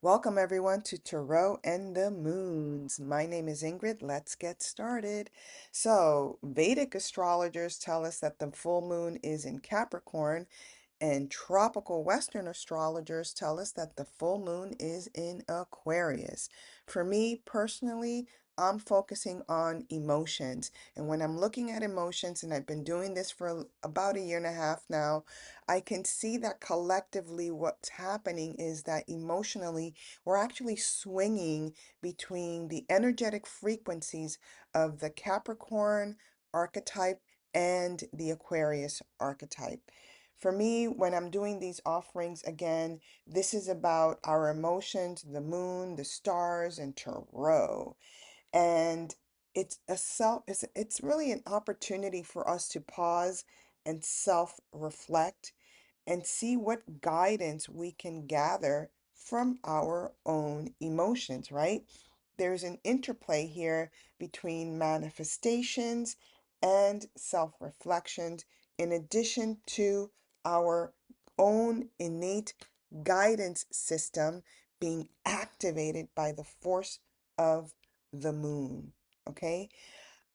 Welcome everyone to Tarot and the Moons. My name is Ingrid. Let's get started. So, Vedic astrologers tell us that the full moon is in Capricorn, and tropical Western astrologers tell us that the full moon is in Aquarius. For me personally, I'm focusing on emotions. And when I'm looking at emotions, and I've been doing this for about a year and a half now, I can see that collectively what's happening is that emotionally, we're actually swinging between the energetic frequencies of the Capricorn archetype and the Aquarius archetype. For me, when I'm doing these offerings, again, this is about our emotions, the moon, the stars, and tarot. And it's really an opportunity for us to pause and self-reflect and see what guidance we can gather from our own emotions, right? There's an interplay here between manifestations and self-reflections, in addition to our own innate guidance system being activated by the force of the moon. Okay.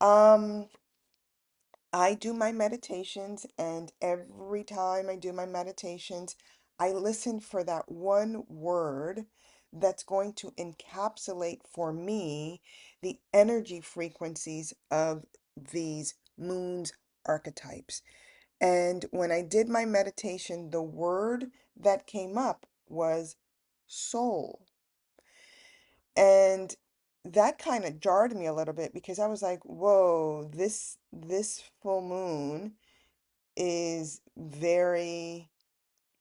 Um, I do my meditations, and every time I do my meditations, I listen for that one word that's going to encapsulate for me the energy frequencies of these moon's archetypes. And when I did my meditation, the word that came up was soul. And that kind of jarred me a little bit because I was like, whoa, this full moon is very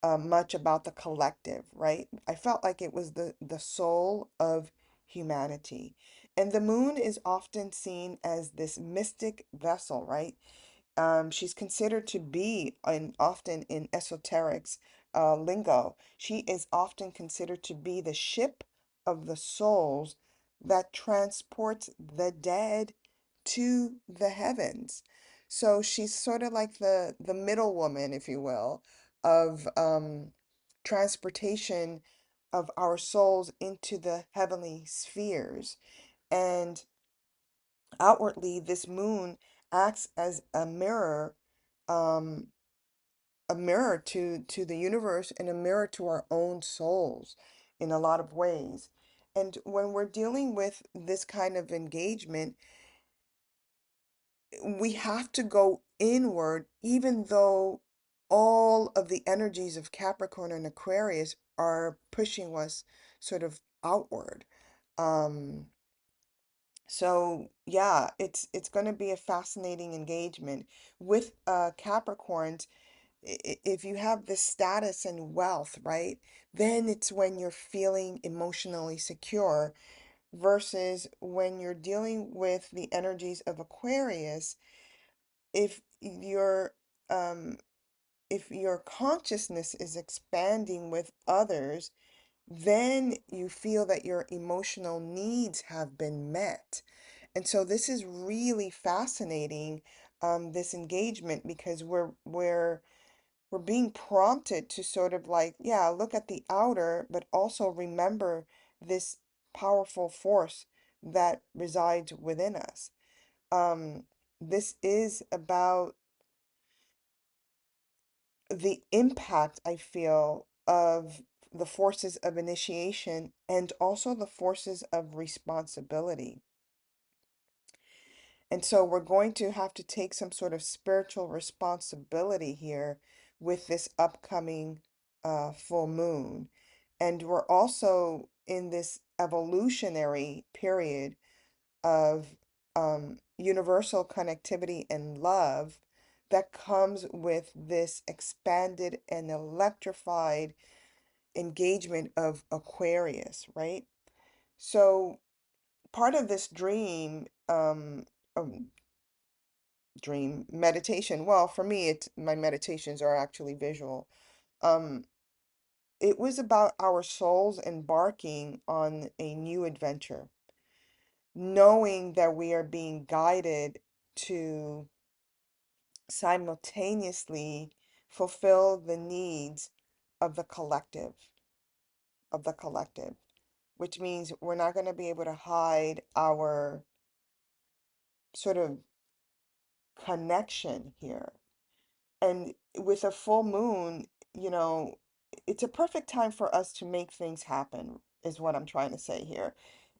much about the collective, right? I felt like it was the soul of humanity. And the moon is often seen as this mystic vessel, right? She's considered to be, and often in esoterics lingo, she is often considered to be the ship of the souls that transports the dead to the heavens. So she's sort of like the middle woman, if you will, of transportation of our souls into the heavenly spheres. And outwardly, this moon acts as um, a mirror to the universe and a mirror to our own souls in a lot of ways. And when we're dealing with this kind of engagement, we have to go inward, even though all of the energies of Capricorn and Aquarius are pushing us sort of outward. Um, So yeah, it's going to be a fascinating engagement with Capricorns. If you have this status and wealth, right, then it's when you're feeling emotionally secure versus when you're dealing with the energies of Aquarius. If your um if your consciousness is expanding with others, then you feel that your emotional needs have been met. And so this is really fascinating, this engagement, because we're being prompted to sort of like, yeah, look at the outer, but also remember this powerful force that resides within us. Um, this is about the impact I feel of the forces of initiation and also the forces of responsibility. And so we're going to have to take some sort of spiritual responsibility here with this upcoming full moon. And we're also in this evolutionary period of universal connectivity and love that comes with this expanded and electrified engagement of Aquarius, right? So part of this um, dream meditation, well, for me, it's my meditations are actually visual. Um, it was about our souls embarking on a new adventure, knowing that we are being guided to simultaneously fulfill the needs of the collective, of the collective. which means we're not going to be able to hide our sort of connection here. And with a full moon, you know, it's a perfect time for us to make things happen, is what I'm trying to say here.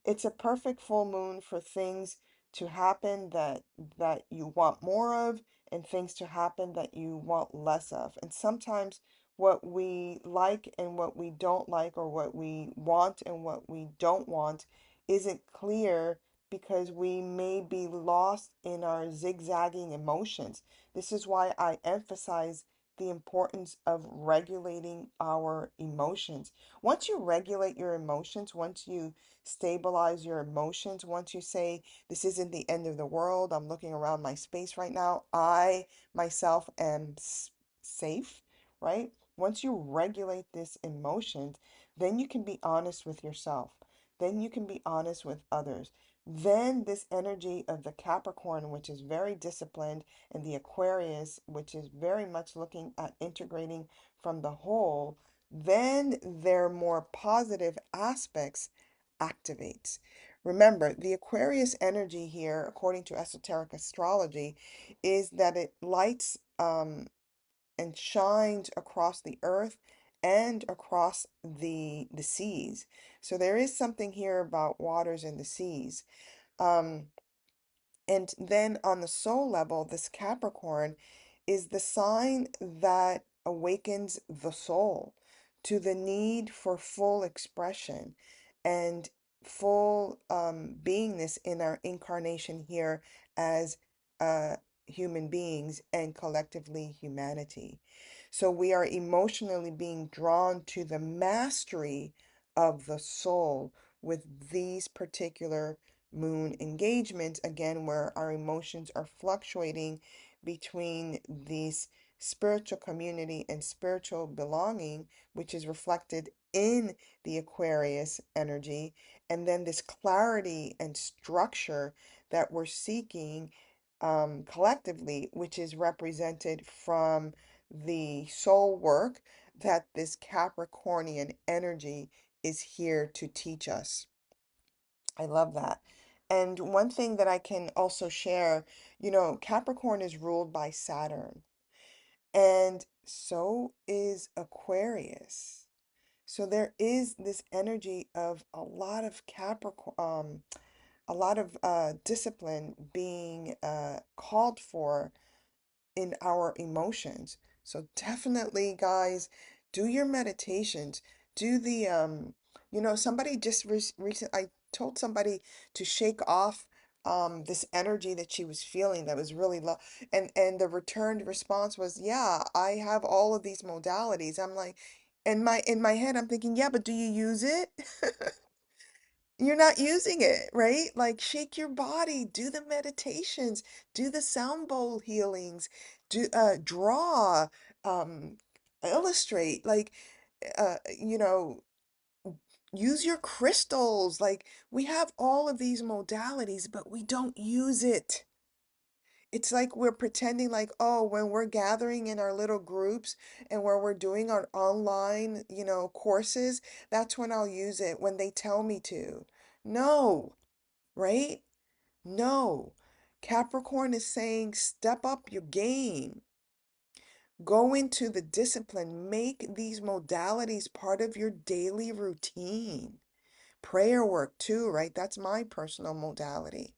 It's a perfect full moon for things to happen that you want more of and things to happen that you want less of. And sometimes what we like and what we don't like, or what we want and what we don't want, isn't clear because we may be lost in our zigzagging emotions. This is why I emphasize the importance of regulating our emotions. Once you regulate your emotions, once you stabilize your emotions, once you say, this isn't the end of the world, I'm looking around my space right now, I myself am safe, right? Once you regulate this emotions, then you can be honest with yourself. Then you can be honest with others. Then this energy of the Capricorn, which is very disciplined, and the Aquarius, which is very much looking at integrating from the whole, then their more positive aspects activates. Remember, the Aquarius energy here, according to esoteric astrology, is that it lights and shines across the earth and across the seas. So there is something here about waters and the seas. Um, and then on the soul level, this Capricorn is the sign that awakens the soul to the need for full expression and full beingness in our incarnation here as uh, human beings and collectively humanity. So we are emotionally being drawn to the mastery of the soul with these particular moon engagements, again, where our emotions are fluctuating between this spiritual community and spiritual belonging, which is reflected in the Aquarius energy, and then this clarity and structure that we're seeking collectively, which is represented from the soul work that this Capricornian energy is here to teach us. I love that. And one thing that I can also share, Capricorn is ruled by Saturn, and so is Aquarius. So there is this energy of a lot of Capricorn, a lot of discipline being called for in our emotions. So definitely, guys, do your meditations. Do the somebody just recent I told somebody to shake off this energy that she was feeling that was really low, and the returned response was, "Yeah, I have all of these modalities." I'm like, in my head I'm thinking, "Yeah, but do you use it?" You're not using it, right? Like shake your body, do the meditations, do the sound bowl healings, do draw, um, illustrate, like uh, you know, use your crystals. Like we have all of these modalities, but we don't use it. It's like we're pretending like, oh, when we're gathering in our little groups and where we're doing our online, courses, that's when I'll use it when they tell me to. No, right? No. Capricorn is saying, step up your game. Go into the discipline. Make these modalities part of your daily routine. Prayer work, too, right? That's my personal modality.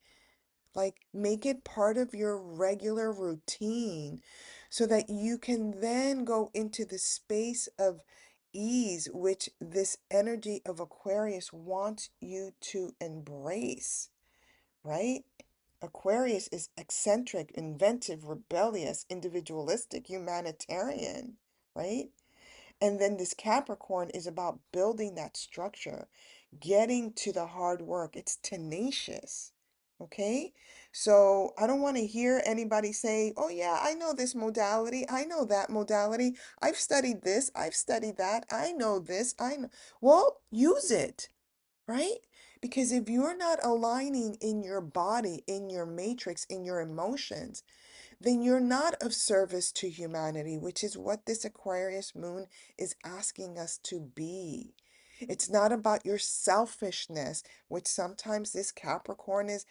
Like, make it part of your regular routine so that you can then go into the space of ease, which this energy of Aquarius wants you to embrace, right? Aquarius is eccentric, inventive, rebellious, individualistic, humanitarian, right? And then this Capricorn is about building that structure, getting to the hard work. It's tenacious. Okay? So I don't want to hear anybody say, oh, yeah, I know this modality. I know that modality. I've studied this. I've studied that. I know this. I know. Well, use it, right? Because if you're not aligning in your body, in your matrix, in your emotions, then you're not of service to humanity, which is what this Aquarius moon is asking us to be. It's not about your selfishness, which sometimes this Capricorn is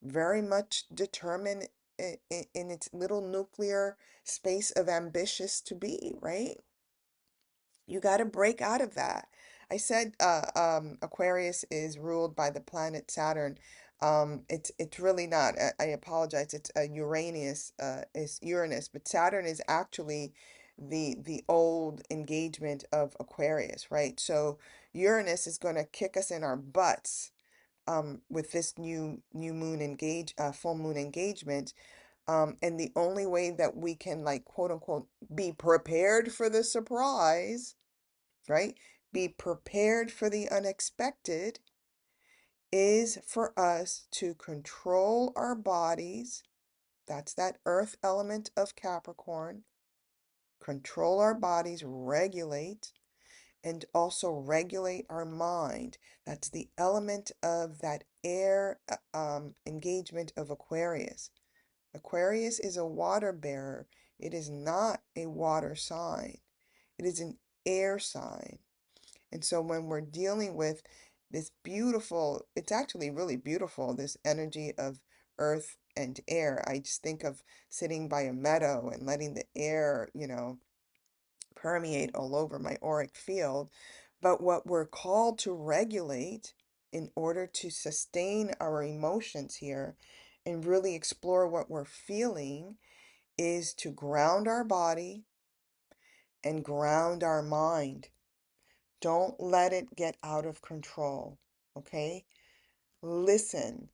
very much determined in its little nuclear space of ambitious to be, right? You got to break out of that. I said Aquarius is ruled by the planet Saturn. It's really not. I apologize. It's Uranus. Is Uranus, but Saturn is actually the old engagement of Aquarius, right? So Uranus is going to kick us in our butts with this new moon full moon engagement. And the only way that we can, like, quote unquote, be prepared for the surprise, right? Be prepared for the unexpected is for us to control our bodies. That's that earth element of Capricorn. Control our bodies, regulate, and also regulate our mind. That's the element of that air engagement of Aquarius. Aquarius is a water bearer. It is not a water sign. It is an air sign. And so when we're dealing with this beautiful, it's actually really beautiful, this energy of earth and air. I just think of sitting by a meadow and letting the air, permeate all over my auric field. But what we're called to regulate in order to sustain our emotions here and really explore what we're feeling is to ground our body and ground our mind. Don't let it get out of control, okay? Listen.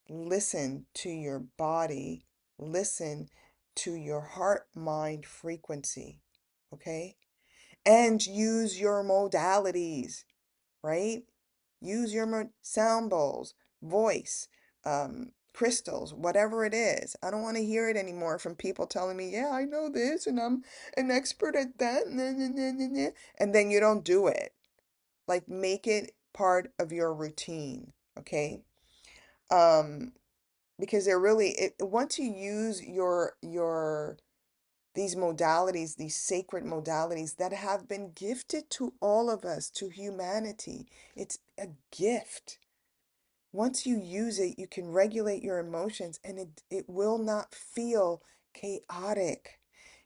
Listen to your body. Listen to your heart mind frequency, okay? And use your modalities, right? Use your sound bowls, voice, crystals, whatever it is. I don't want to hear it anymore from people telling me, yeah, I know this and I'm an expert at that, and then you don't do it. Like, make it part of your routine, okay? Um, because they're really once you use your these modalities, these sacred modalities that have been gifted to all of us, to humanity. It's a gift. Once you use it, you can regulate your emotions and it will not feel chaotic.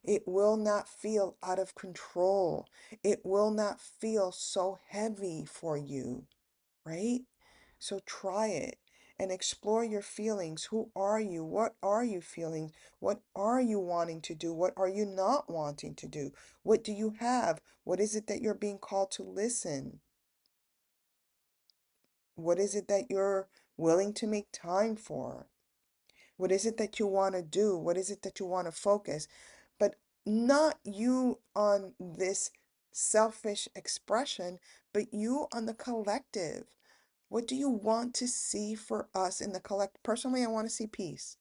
It will not feel out of control. It will not feel so heavy for you, right? So try it and explore your feelings. Who are you? What are you feeling? What are you wanting to do? What are you not wanting to do? What do you have? What is it that you're being called to listen? What is it that you're willing to make time for? What is it that you want to do? What is it that you want to focus? But not you on this selfish expression, but you on the collective. What do you want to see for us in the collect? Personally, I want to see peace.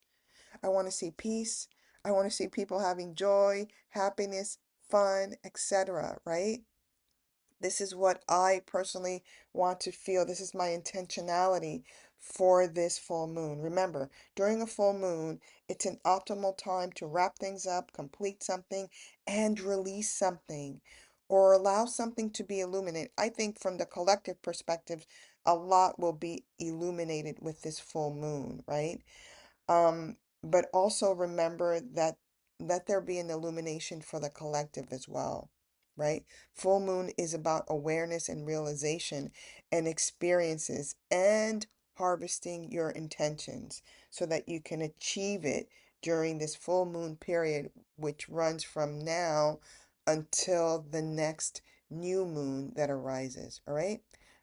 I want to see peace. I want to see people having joy, happiness, fun, etc., right? This is what I personally want to feel. This is my intentionality for this full moon. Remember, during a full moon, it's an optimal time to wrap things up, complete something, and release something or allow something to be illuminated. I think from the collective perspective, a lot will be illuminated with this full moon, right? But also remember that let there be an illumination for the collective as well, right? Full moon is about awareness and realization and experiences and harvesting your intentions so that you can achieve it during this full moon period, which runs from now until the next new moon that arises, all right?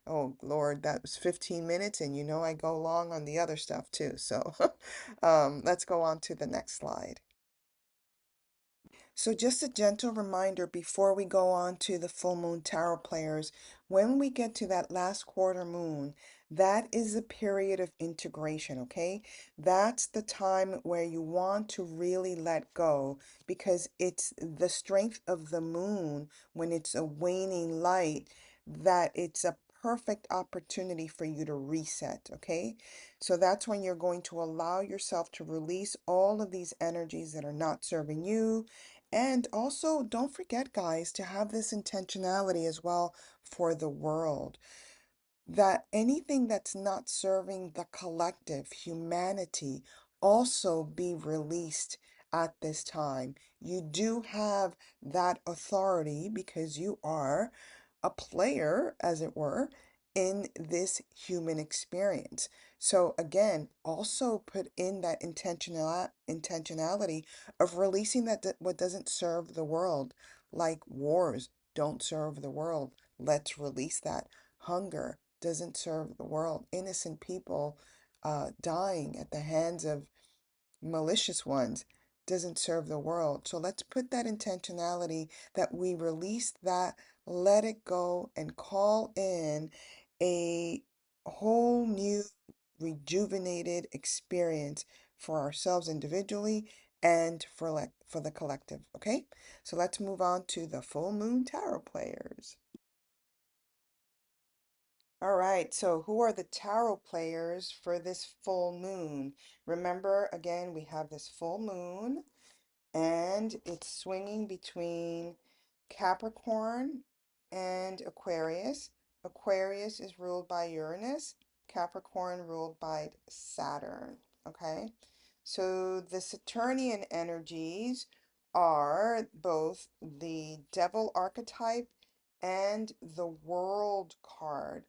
Oh, Lord, that was 15 minutes, and I go long on the other stuff too. So let's go on to the next slide. So, just a gentle reminder before we go on to the full moon tarot players, when we get to that last quarter moon, that is the period of integration, okay? That's the time where you want to really let go because it's the strength of the moon when it's a waning light that it's a perfect opportunity for you to reset, okay? So that's when you're going to allow yourself to release all of these energies that are not serving you And also, don't forget, guys, to have this intentionality as well for the world, that anything that's not serving the collective humanity also be released at this time. You do have that authority because you are a player, as it were, in this human experience. So again, also put in that intentionality of releasing what doesn't serve the world, like wars don't serve the world. Let's release that. Hunger doesn't serve the world. Innocent people dying at the hands of malicious ones doesn't serve the world. So let's put that intentionality that we release that, let it go, and call in a whole new rejuvenated experience for ourselves individually and for the collective. Okay, so let's move on to the full moon tarot players. All right, so who are the tarot players for this full moon? Remember, again, we have this full moon and it's swinging between Capricorn and Aquarius. Aquarius is ruled by Uranus, Capricorn ruled by Saturn. Okay, so the Saturnian energies are both the devil archetype and the world card.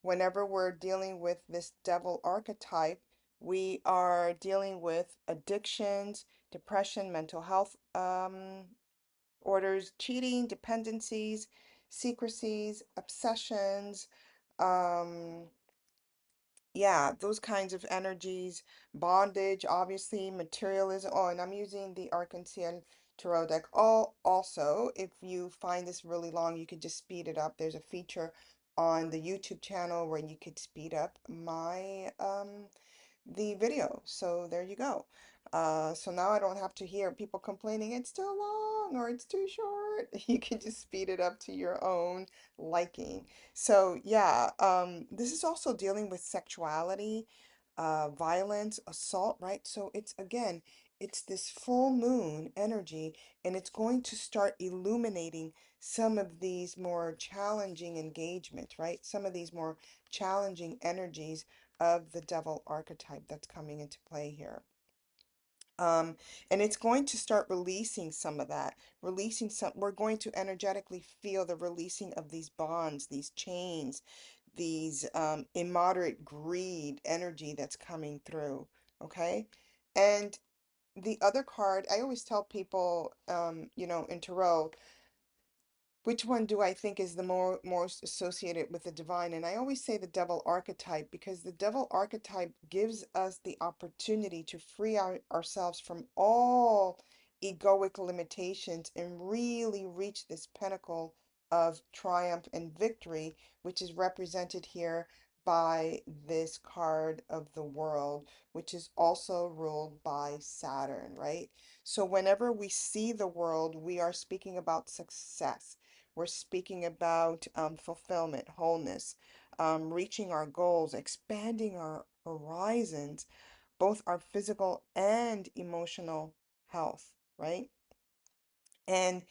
Whenever we're dealing with this devil archetype, we are dealing with addictions, depression, mental health orders, cheating, dependencies, secrecies, obsessions, um, yeah, those kinds of energies, bondage, obviously, materialism. Oh, and I'm using the Arcancian Tarot deck. Also, if you find this really long, you could just speed it up. There's a feature on the YouTube channel where you could speed up the video. So there you go. So now I don't have to hear people complaining it's too long or it's too short. You can just speed it up to your own liking. So yeah, this is also dealing with sexuality, violence, assault, right? So it's again, it's this full moon energy, and it's going to start illuminating some of these more challenging engagements, right? Some of these more challenging energies of the devil archetype that's coming into play here. Um, and it's going to start releasing some of that, releasing some, we're going to energetically feel the releasing of these bonds, these chains, these immoderate greed energy that's coming through. Okay. And the other card, I always tell people, in tarot, which one do I think is the most associated with the divine? And I always say the devil archetype because the devil archetype gives us the opportunity to free ourselves from all egoic limitations and really reach this pinnacle of triumph and victory, which is represented here by this card of the world, which is also ruled by Saturn, right? So whenever we see the world, we are speaking about success. We're speaking about fulfillment, wholeness, reaching our goals, expanding our horizons, both our physical and emotional health, right? And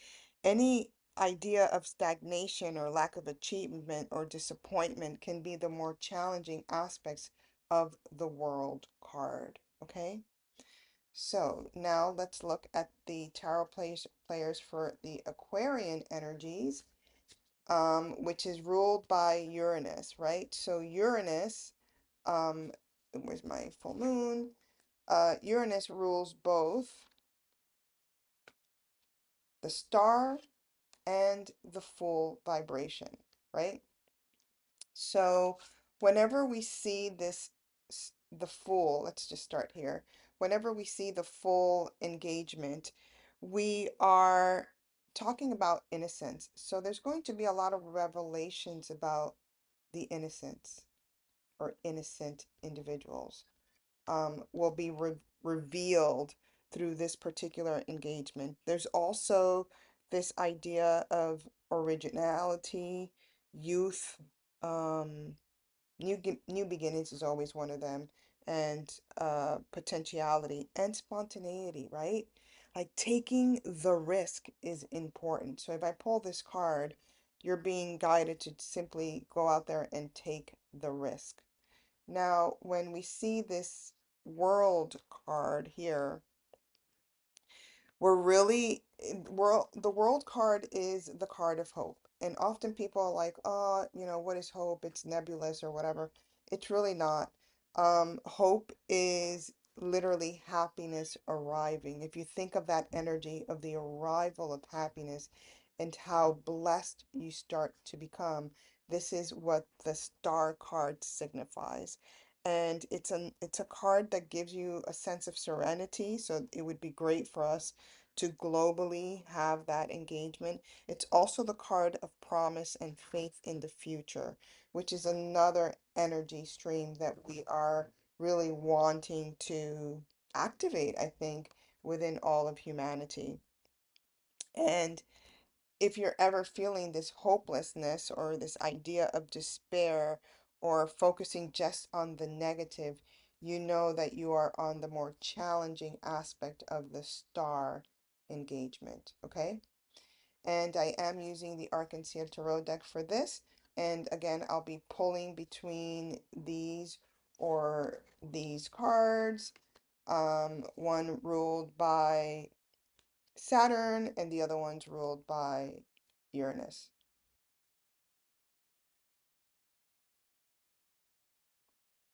any idea of stagnation or lack of achievement or disappointment can be the more challenging aspects of the world card, okay? So now let's look at the tarot players for the Aquarian energies, which is ruled by Uranus, right? So Uranus, um, where's my full moon? Uranus rules both the star and the full vibration, right? So whenever we see the full, let's just start here. Whenever we see the full engagement, we are talking about innocence. So there's going to be a lot of revelations about the innocence or innocent individuals will be revealed through this particular engagement. There's also this idea of originality, youth, um, new beginnings is always one of them, and potentiality and spontaneity, right? Like taking the risk is important. So if I pull this card, you're being guided to simply go out there and take the risk. Now, when we see this world card here, we're really world the world card is the card of hope. And often people are like, oh, what is hope? It's nebulous or whatever. It's really not. Hope is literally happiness arriving. If you think of that energy of the arrival of happiness and how blessed you start to become, this is what the star card signifies. And it's a card that gives you a sense of serenity. So it would be great for us to globally have that engagement. It's also the card of promise and faith in the future, which is another energy stream that we are really wanting to activate, I think, within all of humanity. And if you're ever feeling this hopelessness or this idea of despair or focusing just on the negative, you know that you are on the more challenging aspect of the star engagement, okay? And I am using the Arc-en-Ciel Tarot deck for this. And again, I'll be pulling between these or these cards, one ruled by Saturn and the other one's ruled by Uranus.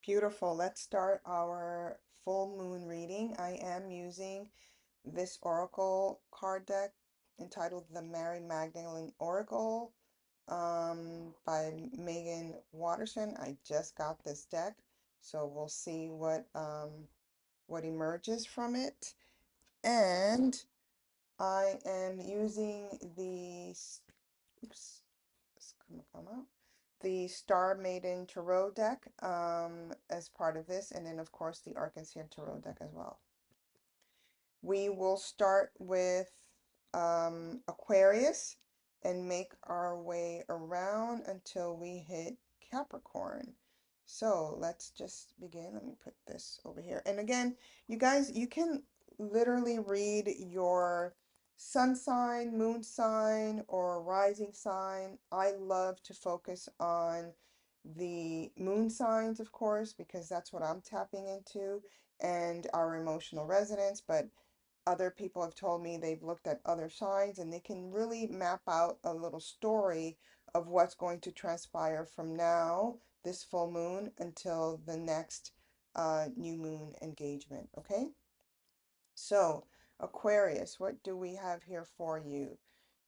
Beautiful. Let's start our full moon reading. I am using this oracle card deck entitled the Mary Magdalene Oracle by Megan Watterson. I just got this deck, so we'll see what emerges from it. And I am using the oops, it's come out. The Star Maiden Tarot deck as part of this, and then of course the Arc-en-Ciel Tarot deck as well. We will start with Aquarius and make our way around until we hit Capricorn. So let's just begin. Let me put this over here. And again, you guys, you can literally read your sun sign, moon sign, or rising sign. I love to focus on the moon signs, of course, because that's what I'm tapping into and our emotional resonance. But other people have told me they've looked at other signs and they can really map out a little story of what's going to transpire from now, this full moon, until the next new moon engagement. Okay? So, Aquarius, what do we have here for you?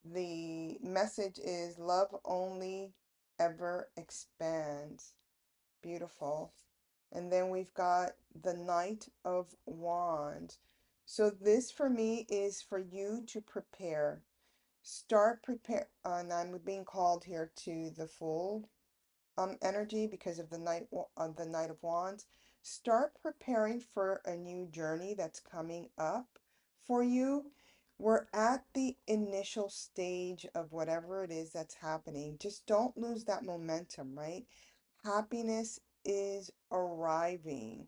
The message is love only ever expands. Beautiful. And then we've got the Knight of Wands. So this for me is for you to prepare. Start prepare, and I'm being called here to the full energy because of the Knight of Wands. Start preparing for a new journey that's coming up for you. We're at the initial stage of whatever it is that's happening. Just don't lose that momentum, right? Happiness is arriving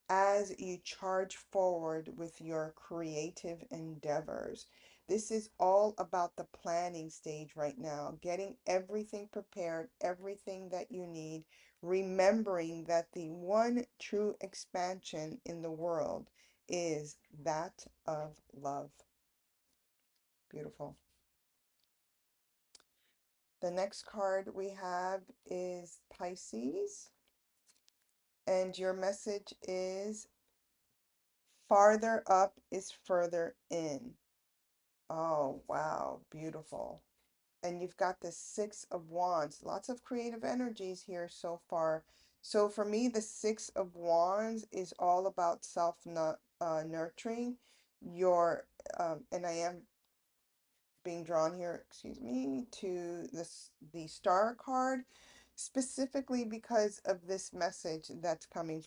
as you charge forward with your creative endeavors. This is all about the planning stage right now, getting everything prepared, everything that you need, remembering that the one true expansion in the world is that of love. Beautiful. The next card we have is Pisces, and your message is farther up is further in. Oh, wow, beautiful. And you've got the Six of Wands. Lots of creative energies here so far. So for me, the Six of Wands is all about self nurturing your and I am being drawn here, excuse me, to the star card, specifically because of this message that's coming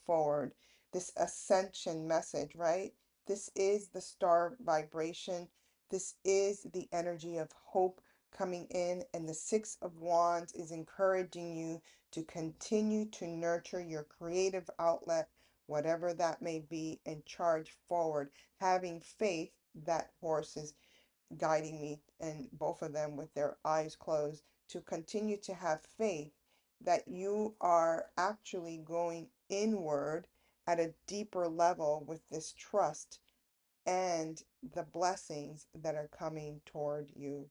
forward, this ascension message, right? This is the star vibration. This is the energy of hope coming in, and the Six of Wands is encouraging you to continue to nurture your creative outlet, whatever that may be, and charge forward, having faith that horse is guiding me, and both of them with their eyes closed, to continue to have faith that you are actually going inward at a deeper level with this trust and the blessings that are coming toward you.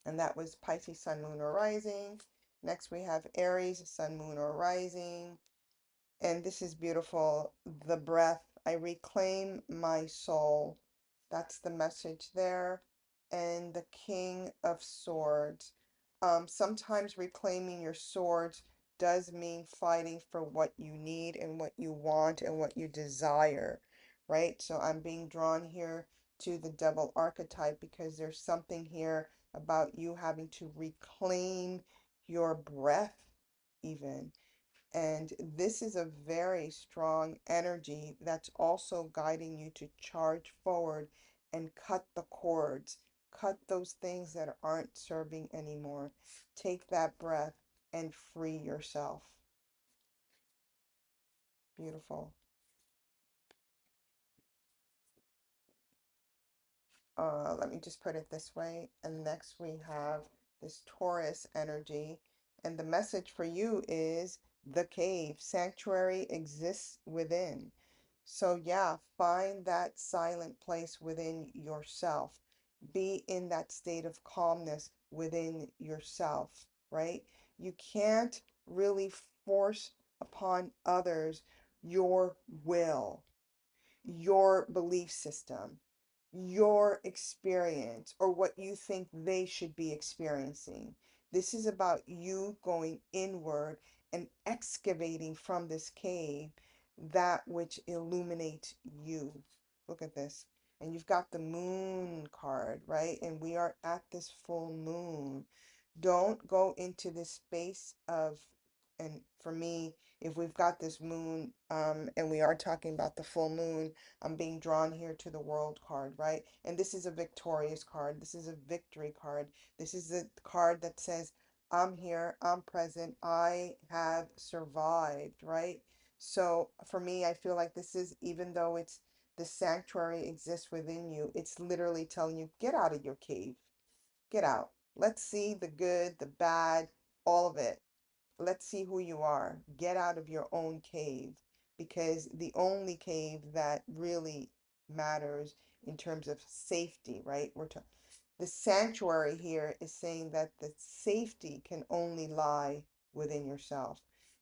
And that was Pisces, Sun, Moon, or Rising. Next, we have Aries, Sun, Moon, or Rising. And this is beautiful. The breath, I reclaim my soul. That's the message there. And the King of Swords. Sometimes reclaiming your swords does mean fighting for what you need and what you want and what you desire, right? So I'm being drawn here to the devil archetype because there's something here about you having to reclaim your breath, even. And this is a very strong energy that's also guiding you to charge forward and cut the cords, cut those things that aren't serving anymore. Take that breath and free yourself. Beautiful. Let me just put it this way. And next we have this Taurus energy. And the message for you is the cave. Sanctuary exists within. So, yeah, find that silent place within yourself. Be in that state of calmness within yourself, right? You can't really force upon others your will, your belief system, your experience, or what you think they should be experiencing. This is about you going inward and excavating from this cave that which illuminates you. Look at this. And you've got the moon card, right? And we are at this full moon. Don't go into this space of, and for me, if we've got this moon, and we are talking about the full moon, I'm being drawn here to the world card, right? And this is a victorious card. This is a victory card. This is the card that says, I'm here, I'm present, I have survived, right? So for me, I feel like this is, even though it's the sanctuary exists within you, it's literally telling you, get out of your cave. Get out. Let's see the good, the bad, all of it. Let's see who you are. Get out of your own cave, because the only cave that really matters in terms of safety, right? The sanctuary here is saying that the safety can only lie within yourself.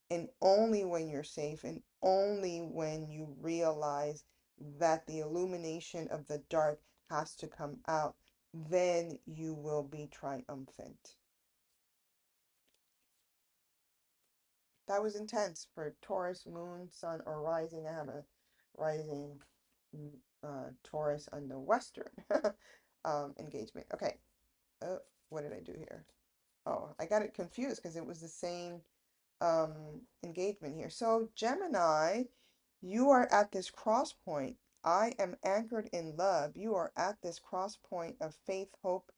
And only when you're safe, and only when you realize that the illumination of the dark has to come out, then you will be triumphant. That was intense for Taurus, moon, sun, or rising. I have a rising Taurus on the Western engagement. Okay. What did I do here? Oh, I got it confused because it was the same um, engagement here. So, Gemini, you are at this cross point. I am anchored in love. You are at this cross point of faith, hope,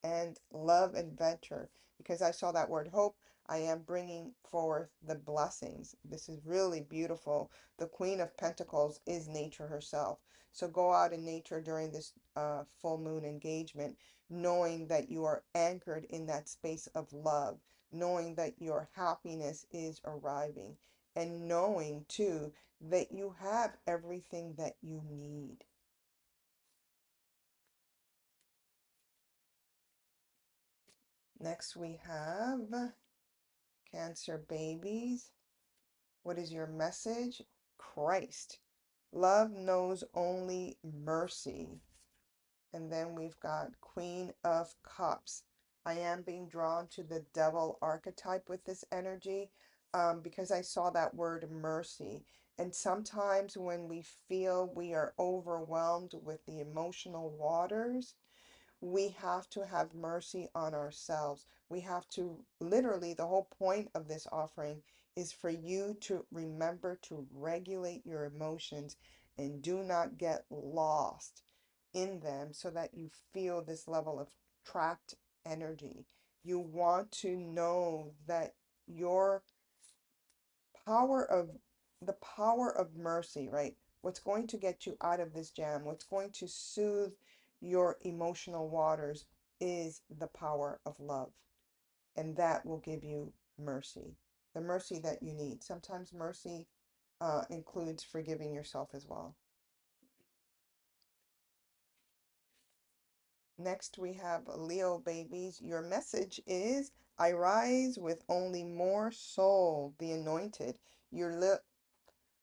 and love adventure. Because I saw that word hope, I am bringing forth the blessings. This is really beautiful. The Queen of Pentacles is nature herself. So go out in nature during this full moon engagement, knowing that you are anchored in that space of love, knowing that your happiness is arriving, and knowing too that you have everything that you need. Next, we have Cancer babies. What is your message? Christ. Love knows only mercy. And then we've got Queen of Cups. I am being drawn to the devil archetype with this energy, because I saw that word mercy. And sometimes when we feel we are overwhelmed with the emotional waters, we have to have mercy on ourselves. We have to, literally, the whole point of this offering is for you to remember to regulate your emotions and do not get lost in them so that you feel this level of trapped energy. You want to know that your power of the power of mercy, right? What's going to get you out of this jam, what's going to soothe your emotional waters is the power of love. And that will give you mercy, the mercy that you need. Sometimes mercy includes forgiving yourself as well. Next, we have Leo babies. Your message is I rise with only more soul, the anointed. You're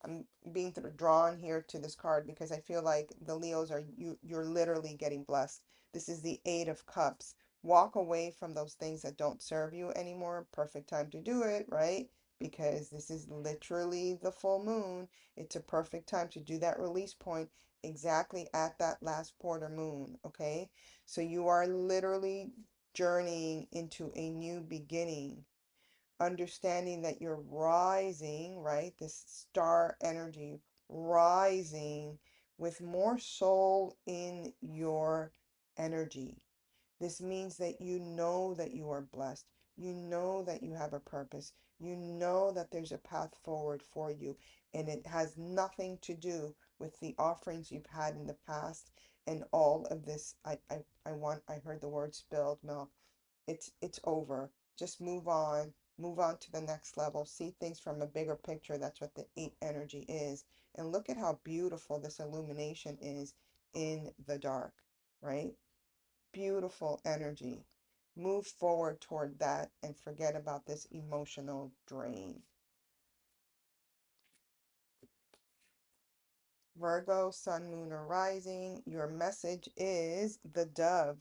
I'm being drawn here to this card because I feel like the Leos are you're literally getting blessed. This is the Eight of Cups. Walk away from those things that don't serve you anymore. Perfect time to do it, right? Because this is literally the full moon. It's a perfect time to do that release point exactly at that last quarter moon, okay? So you are literally journeying into a new beginning, understanding that you're rising, right? This star energy rising with more soul in your energy. This means that you know that you are blessed. You know that you have a purpose. You know that there's a path forward for you. And it has nothing to do with the offerings you've had in the past and all of this. I heard the word spilled milk. It's over. Just move on. Move on to the next level. See things from a bigger picture. That's what the eight energy is. And look at how beautiful this illumination is in the dark, right? Beautiful energy. Move forward toward that and forget about this emotional drain. Virgo, sun, moon, or rising, your message is the dove.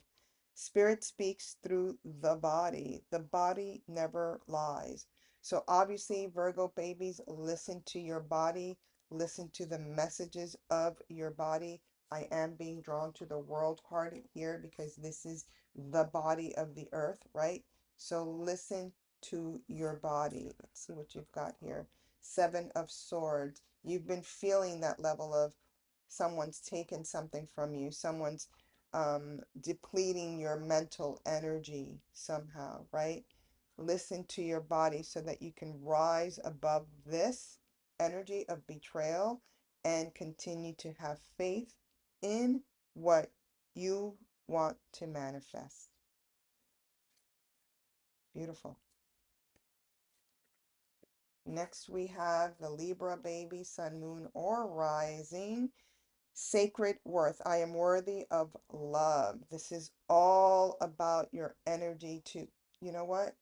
Spirit speaks through the body. The body never lies. So obviously, Virgo babies, listen to your body. Listen to the messages of your body. I am being drawn to the world card here because this is the body of the earth, right? So listen to your body. Let's see what you've got here. Seven of Swords. You've been feeling that level of someone's taken something from you, someone's depleting your mental energy somehow, right? Listen to your body so that you can rise above this energy of betrayal and continue to have faith in what you want to manifest. Beautiful. Next, we have the Libra baby, sun, moon, or rising. Sacred worth. I am worthy of love. This is all about your energy to, you know what?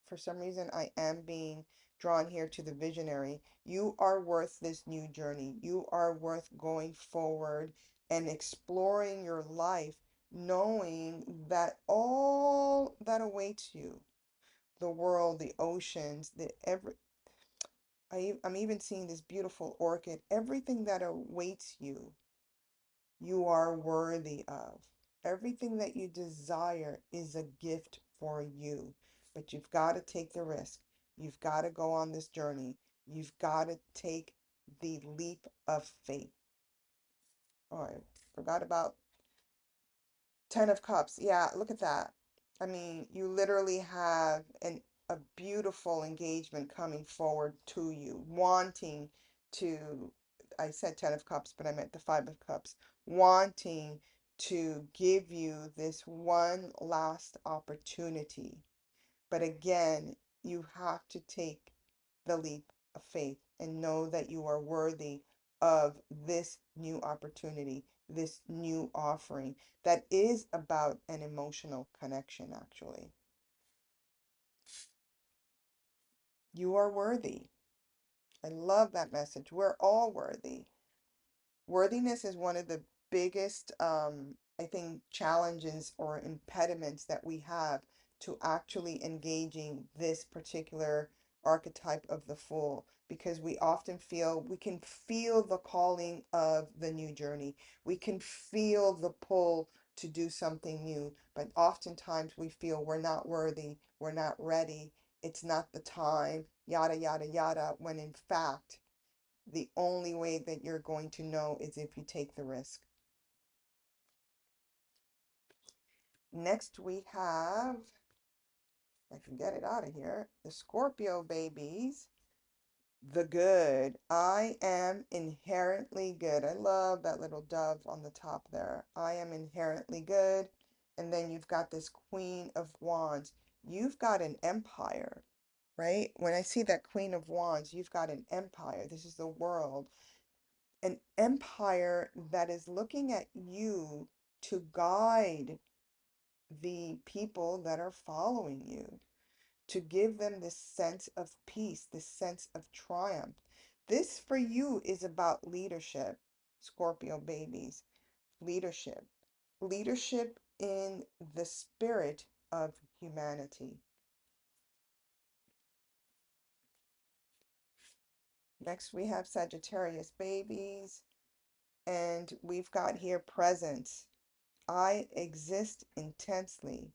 For some reason, I am being drawn here to the visionary. You are worth this new journey. You are worth going forward and exploring your life, knowing that all that awaits you, the world, the oceans, I'm even seeing this beautiful orchid, everything that awaits you you are worthy of. Everything that you desire is a gift for you, but you've got to take the risk. You've got to go on this journey. You've got to take the leap of faith. Oh, I forgot about Ten of Cups. Yeah, look at that. I mean, you literally have a beautiful engagement coming forward to you, wanting to, I said Ten of Cups, but I meant the Five of Cups, wanting to give you this one last opportunity. But again, you have to take the leap of faith and know that you are worthy of this new opportunity, this new offering that is about an emotional connection, actually. You are worthy. I love that message. We're all worthy. Worthiness is one of the biggest, I think, challenges or impediments that we have to actually engaging this particular archetype of the Fool, because we often feel we can feel the calling of the new journey. We can feel the pull to do something new, but oftentimes we feel we're not worthy, we're not ready, it's not the time, yada, yada, yada, when in fact, the only way that you're going to know is if you take the risk. Next, we have, if I can get it out of here, the Scorpio babies. the good. I am inherently good. I love that little dove on the top there. I am inherently good. And then you've got this Queen of Wands. You've got an empire, right? When I see that Queen of Wands, you've got an empire. This is the world. An empire that is looking at you to guide the people that are following you, to give them this sense of peace, this sense of triumph. This for you is about leadership, Scorpio babies. Leadership. Leadership in the spirit of humanity. Next, we have Sagittarius babies, and we've got here presence. I exist intensely.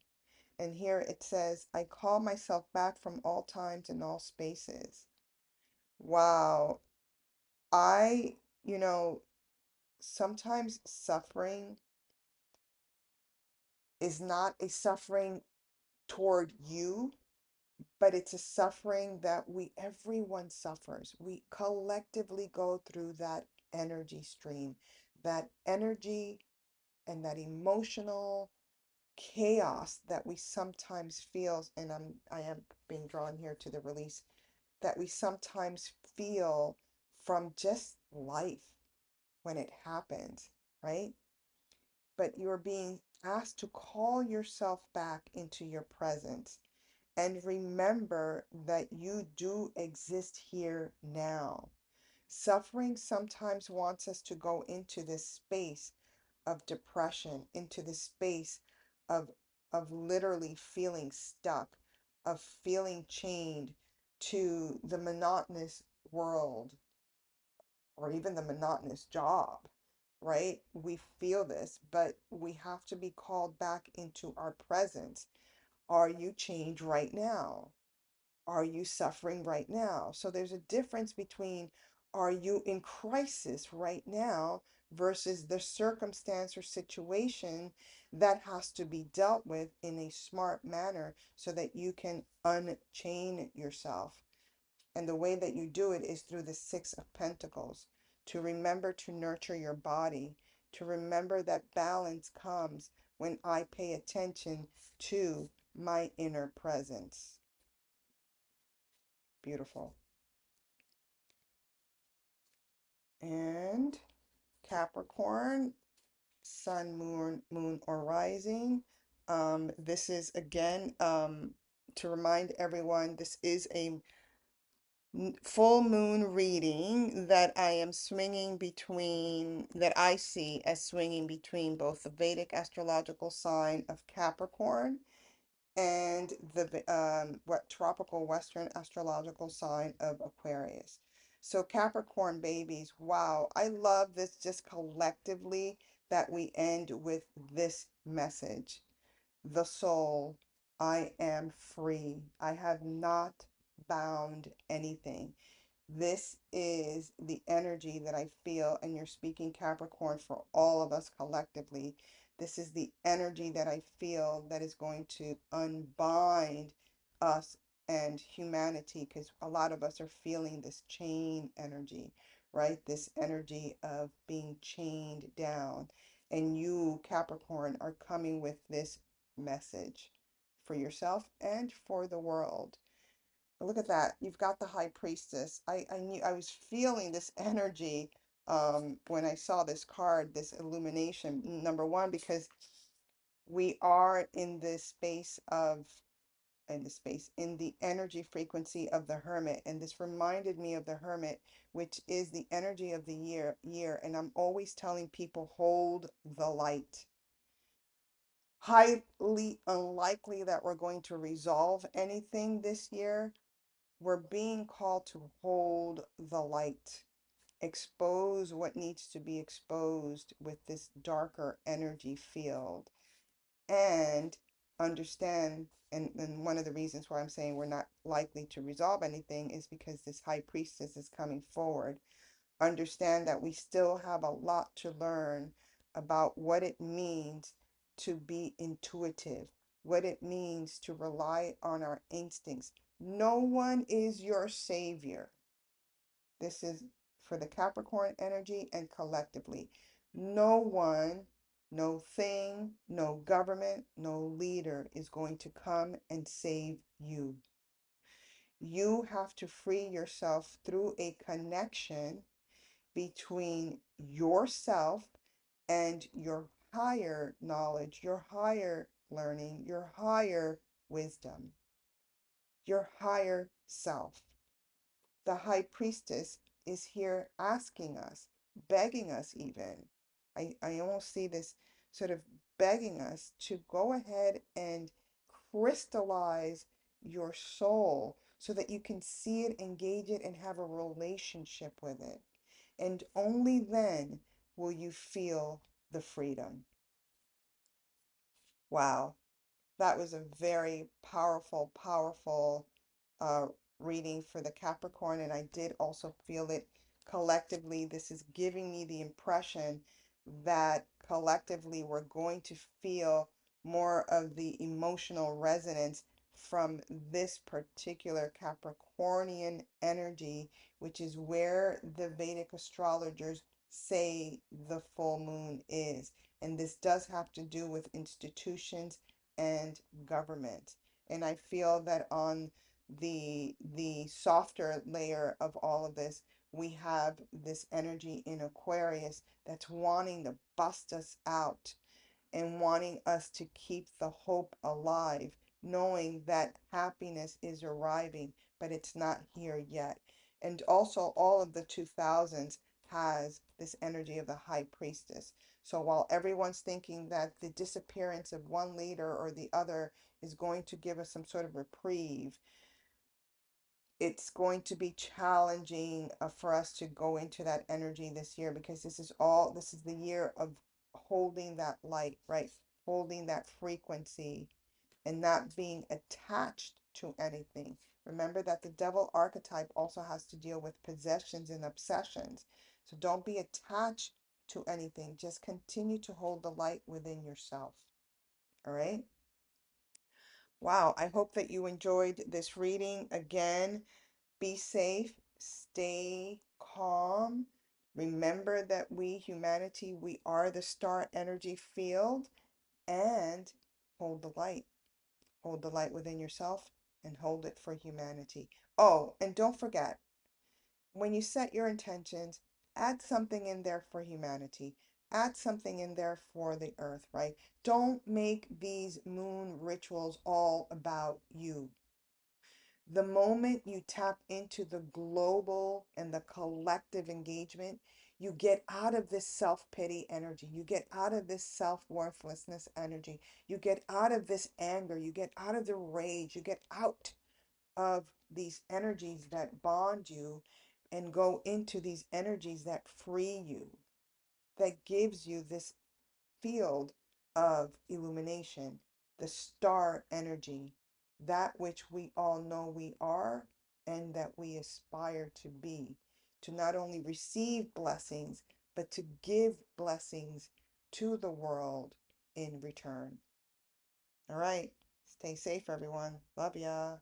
And here it says, I call myself back from all times and all spaces. Wow. I, you know, sometimes suffering is not a suffering toward you, but it's a suffering that everyone suffers. We collectively go through that energy stream, that energy and that emotional chaos that we sometimes feel, and I am being drawn here to the release, that we sometimes feel from just life when it happens, right? But you're being asked to call yourself back into your presence and remember that you do exist here now. Suffering sometimes wants us to go into this space of depression, into this space of literally feeling stuck, of feeling chained to the monotonous world or even the monotonous job, right? We feel this, but we have to be called back into our presence. Are you chained right now? Are you suffering right now? So there's a difference between are you in crisis right now versus the circumstance or situation that has to be dealt with in a smart manner so that you can unchain yourself. And the way that you do it is through the Six of Pentacles, to remember to nurture your body, to remember that balance comes when I pay attention to my inner presence. Beautiful. And Capricorn, Sun, Moon, or Rising. This is again, to remind everyone, this is a full moon reading that I am swinging between, that I see as swinging between both the Vedic astrological sign of Capricorn and the what tropical Western astrological sign of Aquarius. So Capricorn babies, wow, I love this just collectively that we end with this message. The soul, I am free. I have not bound anything. This is the energy that I feel, and you're speaking Capricorn for all of us collectively. This is the energy that I feel that is going to unbind us and humanity, because a lot of us are feeling this chain energy, right? This energy of being chained down. And you, Capricorn, are coming with this message for yourself and for the world. Look at that. You've got the high priestess. I knew I was feeling this energy when I saw this card, this illumination. Number one, because we are in this space of in the energy frequency of the hermit. And this reminded me of the hermit, which is the energy of the year. And I'm always telling people, hold the light. Highly unlikely that we're going to resolve anything this year. We're being called to hold the light, expose what needs to be exposed with this darker energy field, and understand. And one of the reasons why I'm saying we're not likely to resolve anything is because this high priestess is coming forward. Understand that we still have a lot to learn about what it means to be intuitive, what it means to rely on our instincts. No one is your savior. This is for the Capricorn energy and collectively. No one, no thing, no government, no leader is going to come and save you. You have to free yourself through a connection between yourself and your higher knowledge, your higher learning, your higher wisdom, your higher self. The high priestess is here asking us, begging us even. I almost see this sort of begging us to go ahead and crystallize your soul so that you can see it, engage it, and have a relationship with it. And only then will you feel the freedom. Wow. That was a very powerful, powerful uh, reading for the Capricorn, and I did also feel it collectively. This is giving me the impression that collectively we're going to feel more of the emotional resonance from this particular Capricornian energy, which is where the Vedic astrologers say the full moon is. And this does have to do with institutions and government. And I feel that on the softer layer of all of this, we have this energy in Aquarius that's wanting to bust us out and wanting us to keep the hope alive, knowing that happiness is arriving, but it's not here yet. And also, all of the 2000s has this energy of the high priestess. So while everyone's thinking that the disappearance of one leader or the other is going to give us some sort of reprieve, it's going to be challenging for us to go into that energy this year, because this is the year of holding that light, right? Holding that frequency and not being attached to anything. Remember that the devil archetype also has to deal with possessions and obsessions. So don't be attached to anything. Just continue to hold the light within yourself. All right? Wow, I hope that you enjoyed this reading. Again, be safe, stay calm. Remember that we, humanity, we are the star energy field, and hold the light. Hold the light within yourself and hold it for humanity. Oh, and don't forget, when you set your intentions, add something in there for humanity. Add something in there for the earth, right? Don't make these moon rituals all about you. The moment you tap into the global and the collective engagement, you get out of this self-pity energy. You get out of this self-worthlessness energy. You get out of this anger. You get out of the rage. You get out of these energies that bond you and go into these energies that free you, that gives you this field of illumination, the star energy, that which we all know we are and that we aspire to be, to not only receive blessings, but to give blessings to the world in return. All right. Stay safe, everyone. Love ya.